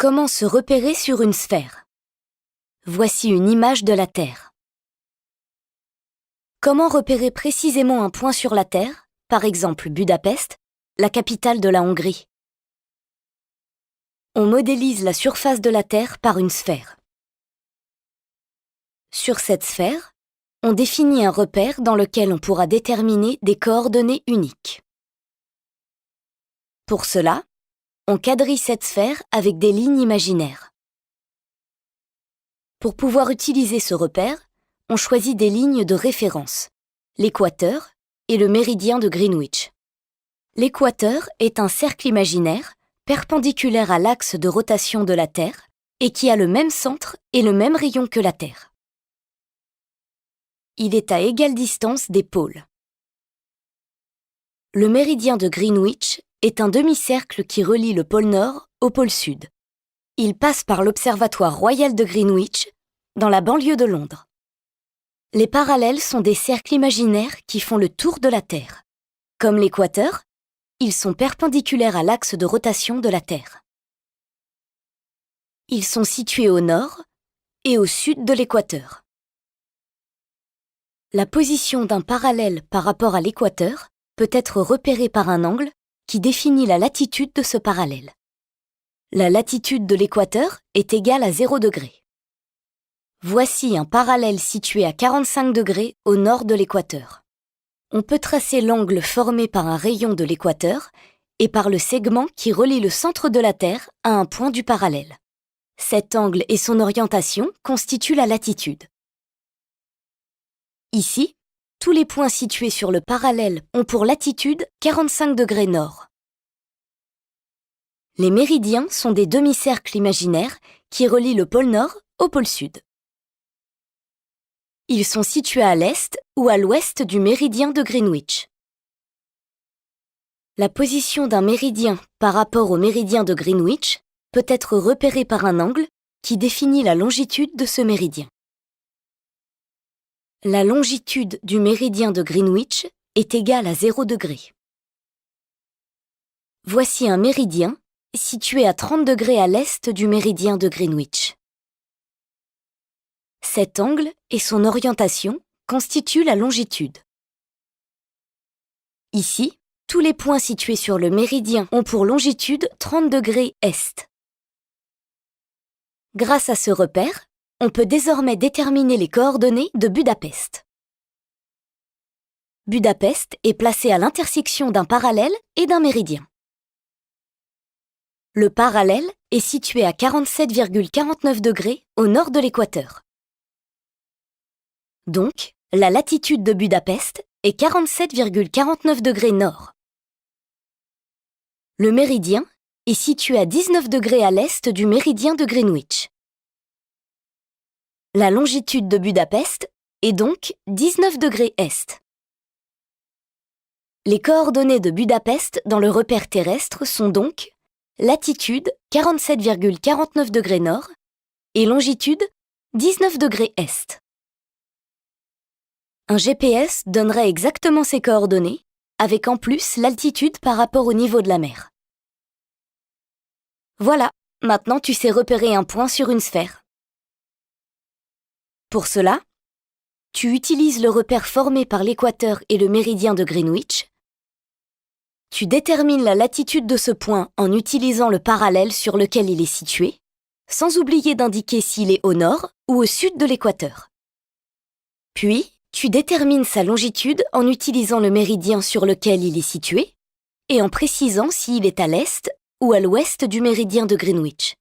Comment se repérer sur une sphère? Voici une image de la Terre. Comment repérer précisément un point sur la Terre, par exemple Budapest, la capitale de la Hongrie? On modélise la surface de la Terre par une sphère. Sur cette sphère, on définit un repère dans lequel on pourra déterminer des coordonnées uniques. Pour cela, on quadrille cette sphère avec des lignes imaginaires. Pour pouvoir utiliser ce repère, on choisit des lignes de référence, l'équateur et le méridien de Greenwich. L'équateur est un cercle imaginaire perpendiculaire à l'axe de rotation de la Terre et qui a le même centre et le même rayon que la Terre. Il est à égale distance des pôles. Le méridien de Greenwich est un demi-cercle qui relie le pôle Nord au pôle Sud. Il passe par l'Observatoire royal de Greenwich, dans la banlieue de Londres. Les parallèles sont des cercles imaginaires qui font le tour de la Terre. Comme l'équateur, ils sont perpendiculaires à l'axe de rotation de la Terre. Ils sont situés au nord et au sud de l'équateur. La position d'un parallèle par rapport à l'équateur peut être repérée par un angle qui définit la latitude de ce parallèle. La latitude de l'équateur est égale à 0 degré. Voici un parallèle situé à 45 degrés au nord de l'équateur. On peut tracer l'angle formé par un rayon de l'équateur et par le segment qui relie le centre de la Terre à un point du parallèle. Cet angle et son orientation constituent la latitude. Ici, tous les points situés sur le parallèle ont pour latitude 45 degrés nord. Les méridiens sont des demi-cercles imaginaires qui relient le pôle Nord au pôle Sud. Ils sont situés à l'est ou à l'ouest du méridien de Greenwich. La position d'un méridien par rapport au méridien de Greenwich peut être repérée par un angle qui définit la longitude de ce méridien. La longitude du méridien de Greenwich est égale à 0 degré. Voici un méridien situé à 30 degrés à l'est du méridien de Greenwich. Cet angle et son orientation constituent la longitude. Ici, tous les points situés sur le méridien ont pour longitude 30 degrés est. Grâce à ce repère, on peut désormais déterminer les coordonnées de Budapest. Budapest est placé à l'intersection d'un parallèle et d'un méridien. Le parallèle est situé à 47,49 degrés au nord de l'équateur. Donc, la latitude de Budapest est 47,49 degrés nord. Le méridien est situé à 19 degrés à l'est du méridien de Greenwich. La longitude de Budapest est donc 19 degrés est. Les coordonnées de Budapest dans le repère terrestre sont donc latitude 47,49 degrés nord et longitude 19 degrés est. Un GPS donnerait exactement ces coordonnées, avec en plus l'altitude par rapport au niveau de la mer. Voilà, maintenant tu sais repérer un point sur une sphère. Pour cela, tu utilises le repère formé par l'équateur et le méridien de Greenwich. Tu détermines la latitude de ce point en utilisant le parallèle sur lequel il est situé, sans oublier d'indiquer s'il est au nord ou au sud de l'équateur. Puis, tu détermines sa longitude en utilisant le méridien sur lequel il est situé et en précisant s'il est à l'est ou à l'ouest du méridien de Greenwich.